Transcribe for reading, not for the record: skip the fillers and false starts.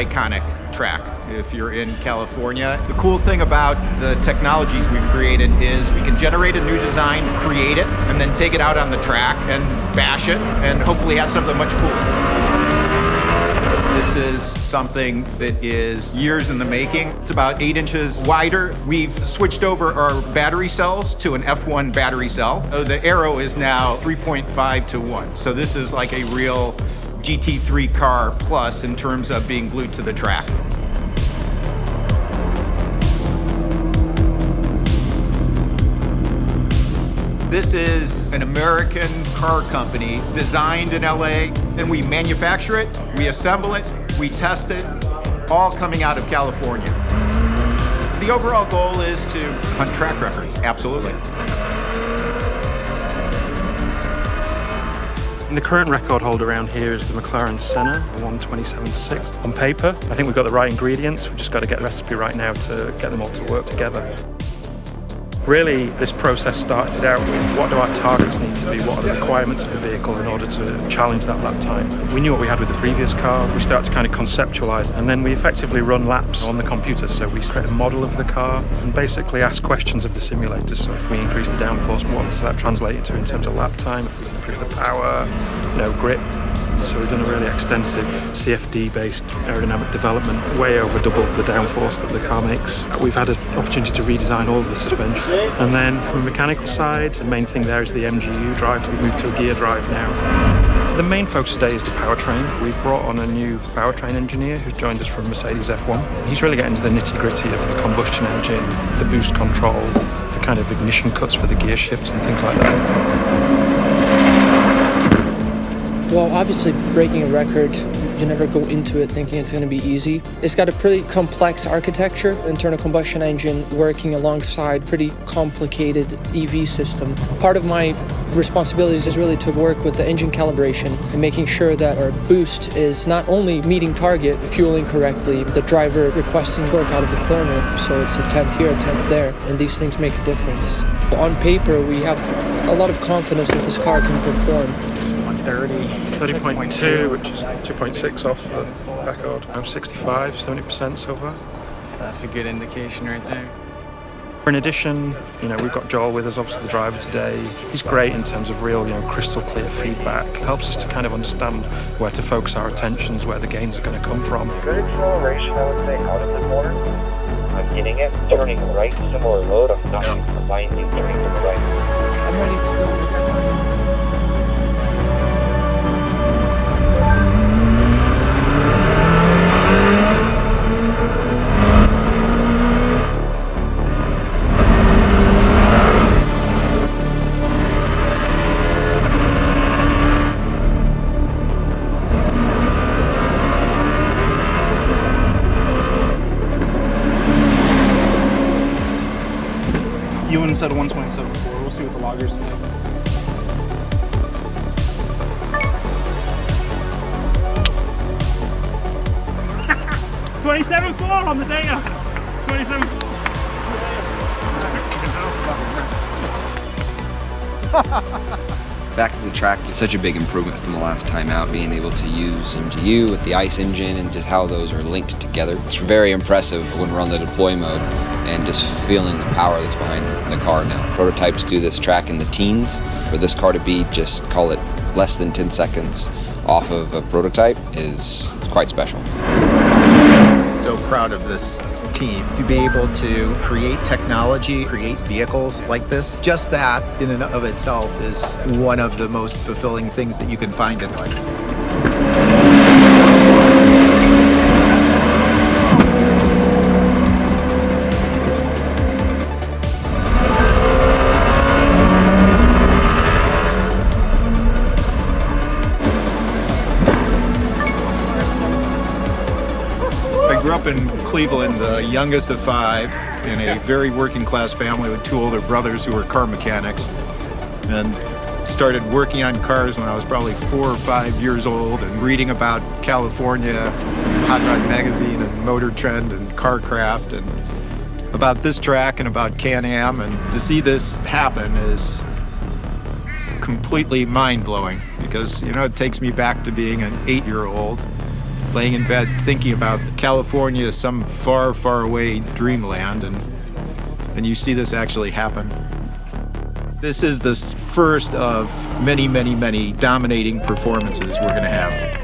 iconic track if you're in California. The cool thing about the technologies we've created is we can generate a new design, create it, and then take it out on the track and bash it and hopefully have something much cooler. This is something that is years in the making. It's about 8 inches wider. We've switched over our battery cells to an F1 battery cell. The aero is now 3.5 to 1. So this is like a real GT3 car plus in terms of being glued to the track. This is an American car company designed in LA, and we manufacture it, we assemble it, we test it, all coming out of California. The overall goal is to hunt track records, absolutely. The current record holder around here is the McLaren Senna 127.6. On paper, I think we've got the right ingredients, we've just got to get the recipe right now to get them all to work together. Really, this process started out with what do our targets need to be, what are the requirements of the vehicle in order to challenge that lap time. We knew what we had with the previous car, we started to kind of conceptualize, and then we effectively run laps on the computer. So we create a model of the car and basically ask questions of the simulator. So if we increase the downforce, what does that translate into in terms of lap time? If we improve the power, grip. So we've done a really extensive CFD-based aerodynamic development, way over double the downforce that the car makes. We've had an opportunity to redesign all of the suspension. And then from a mechanical side, the main thing there is the MGU drive. We've moved to a gear drive now. The main focus today is the powertrain. We've brought on a new powertrain engineer who's joined us from Mercedes F1. He's really getting into the nitty-gritty of the combustion engine, the boost control, the kind of ignition cuts for the gear shifts and things like that. Well, obviously breaking a record, you never go into it thinking it's going to be easy. It's got a pretty complex architecture, internal combustion engine working alongside pretty complicated EV system. Part of my responsibilities is really to work with the engine calibration and making sure that our boost is not only meeting target, fueling correctly, the driver requesting torque out of the corner, so it's a 10th here, a 10th there, and these things make a difference. On paper, we have a lot of confidence that this car can perform. 30.2, which is 2.6 off the record. 65, 70% so far. That's a good indication right there. In addition, we've got Joel with us, obviously the driver today. He's great in terms of real, crystal clear feedback. Helps us to kind of understand where to focus our attentions, where the gains are going to come from. Good acceleration, I would say, out of the corner. I'm getting it, turning right, similar load. I'm not binding, turning to the right. I'm ready to go. Ewan said 127 before. We'll see what the loggers say. $27.4 on the data. 27. Back at the track, it's such a big improvement from the last time out, being able to use MGU with the 𝗙cie engine and just how those are linked together. It's very impressive when we're on the deploy mode and just feeling the power that's behind the car now. Prototypes do this track in the teens. For this car to be just, call it, less than 10 seconds off of a prototype is quite special. So proud of this team to be able to create technology, create vehicles like this. Just that in and of itself is one of the most fulfilling things that you can find in life. I grew up in Cleveland, the youngest of 5, in a very working class family with 2 older brothers who were car mechanics, and started working on cars when I was probably 4 or 5 years old and reading about California, Hot Rod Magazine and Motor Trend and Carcraft and about this track and about Can-Am, and to see this happen is completely mind-blowing because, it takes me back to being an 8-year-old laying in bed thinking about California as some far, far away dreamland, and you see this actually happen. This is the first of many, many, many dominating performances we're going to have.